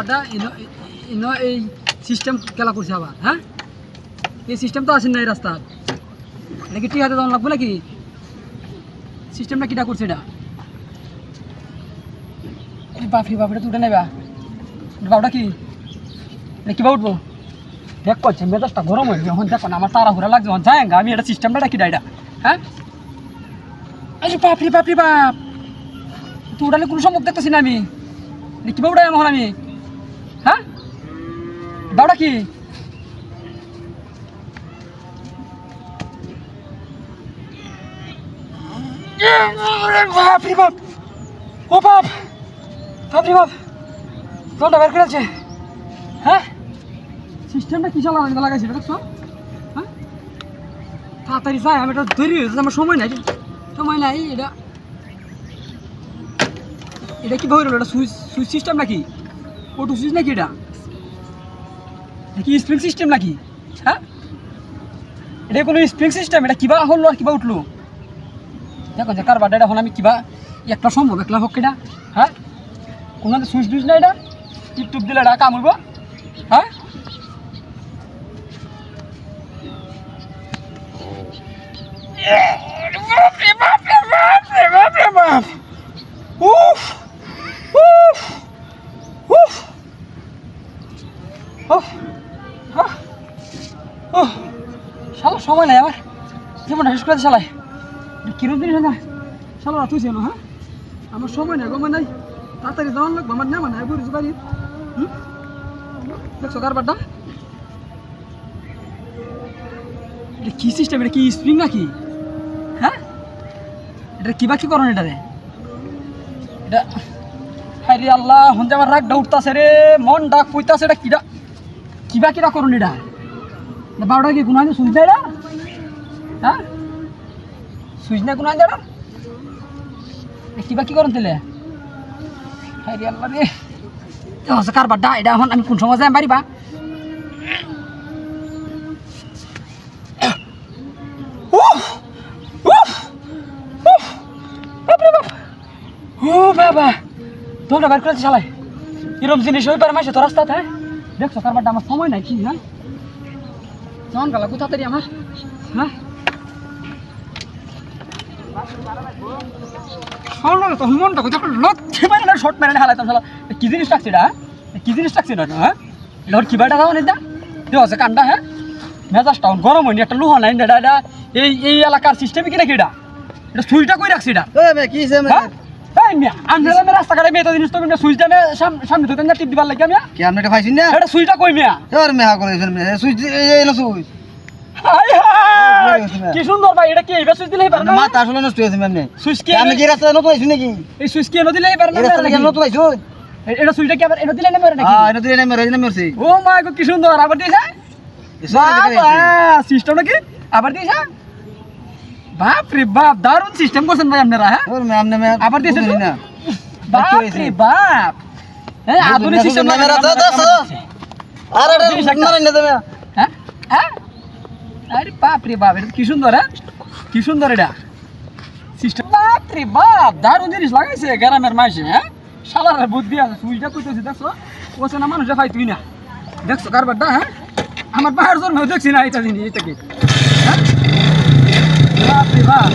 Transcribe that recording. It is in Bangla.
বাদা এই সিস্টেম খেলা করছে আবার, হ্যাঁ? এই সিস্টেম তো আসেন না এই রাস্তার, এটা কি ঠিক হাতে তখন লাগবে নাকি? সিস্টেমটা কিটা করছে এটা? বাপরি বাপরে তুটে নেবা বাবুটা কি এটা কিবা উঠবো দেখ করছে মেজাজটা গরম হয়ে এখন দেখো না আমার তাড়াহুড়া লাগছে যখন যাই আমি এটা সিস্টেমটা কিটা এটা, হ্যাঁ? আরে বাপরি বাপরি বাপ, তো উঠালে কোনো সম্ভব দেখতেছি না আমি, কিবা উঠাই এখন আমি, হ্যাঁ? বাবুটা কি বাপরি বাপ, ও বাপ, বাপরি বাপ, জলটা বের করেছে, হ্যাঁ? সিস্টেমটা কি চালানো লাগাইছে দেখছো, হ্যাঁ? তাড়াতাড়ি যাই আমি এটা দেরি হয়েছে, আমার সময় নাই এটা এটা কি বইল? এটা সুইচ সুইচ সিস্টেম নাকি অটো সুইচ নাকি এটা কি স্প্রিং সিস্টেম নাকি, হ্যাঁ? এটা কোনো স্প্রিং সিস্টেম? এটা কিবা হলো আর কিবা উঠলো দেখো যে কার বাড্ডা এখন আমি কিবা একটা সম্ভব একলা হোক এটা, হ্যাঁ? কোনো সুইচ টুইচ না এটা টিপ দিলে এটা কামড়ব, হ্যাঁ? উফ উফ উফ শালা সময় নাই আমার যেমন শেষ করে চালাই কিরম জিনিস না শালা তুই ছিল, হ্যাঁ? আমার সময় নাই গমে নাই, তাড়াতাড়ি যাওয়ার লাগবে আমার নেমা নাই বুঝতে পারি, দেখছো কারবারটা এটা কি সিস্টেম? এটা কি স্প্রিং নাকি, হ্যাঁ? এটা কিবা কি করেন এটারে এটা? হাই রে আল্লাহ, হন আমার রাগটা উঠতেছে রে, মন ডাক পইতাছে, এটা কিটা কিবা কিরা করুন এটা? বারোটা কি কোনো সুইচ দেয় এটা, হ্যাঁ? সুইচ না কোনো এটা কিবা কি করেন তাহলে? হাই রে আল্লাহ রে, কার বাড্ডা এটা এখন আমি কোন সময় যাই পারিবা? ও বাবা, তোমরা বের করেছি চালাই এরকম জিনিস হয়ে পারে মাসে তো রাস্তাতে, হ্যাঁ? দেখছো কারবারটা আমার সময় নাই কি, হ্যাঁ? জন গালা কোথাতারি আমার, হ্যাঁ? তখন মনটা যখন লক্ষ্যে মারে না শর্ট মেরে হালাই তখন কি জিনিস রাখছে এটা, হ্যাঁ? কি জিনিস রাখছে এটা, হ্যাঁ? এটা ওর কিবা টাকা এটা দেওয়া আছে কান্ডা, হ্যাঁ? মেজাজটা গরম হয়নি, একটা লোহা নাই এটা, এটা এই এলাকার সিস্টেমে কিনা কি এটা? এটা সুইচটা কই রাখছে এটা? কি রাস্তাঘাটে মেয়ে তো জিনিস তো সুইচ দেবে সামনে ধরে টিপ দিবার লাগে আমি কি আপনি এটা পাইছেন না? এটা সুইচটা কই মিয়া? এবার মেহা করেছেন সুইচ এই সুইচ হাই হাই কি সুন্দর ভাই, এটা কি এইবার সুইচ দিলেই পারে না? মাথা আসলে নষ্ট হয়েছে ম্যাম। সুইচ কি আপনি কি রাস্তা নতুন আইছেন নাকি? এই সুইচ কি এনে দিলেই পারে না? এই রাস্তা নতুন আইছো? এটা সুইচটা কি আবার এনে দিলে না পারে নাকি? হ্যাঁ, এটা দিলে না মেরে ও মা গো কি সুন্দর, আবার দিছে সিস্টেম নাকি আবার দিছে? বাপ রে বাপ, দারুণ সিস্টেম করছেন ভাই আপনারা, হ্যাঁ? ওর ম্যাম না ম্যাম আবার দিছেন না? বাপ রে বাপ, এই আধুনিক সিস্টেম না মেরা দাও আরে মারেন না তুমি, হ্যাঁ? হ্যাঁ, আরে বাপ রে বাপ, এটা কি সুন্দর, হ্যাঁ? কি সুন্দর এটা সিস্টেম, বাপ রে বাপ, দারুণ জিনিস লাগাইছে গ্রামের মাঝে, হ্যাঁ? শালার বুদ্ধি আছে, সুইচটা কইতেছি দেখছো, ওছে না মানুষ দেখাই তুই না দেখছো কারবারটা, হ্যাঁ? আমার বাহার জন্মেও দেখছি না এটা জিনিস, এটা কি, হ্যাঁ? বাপ রে বাপ।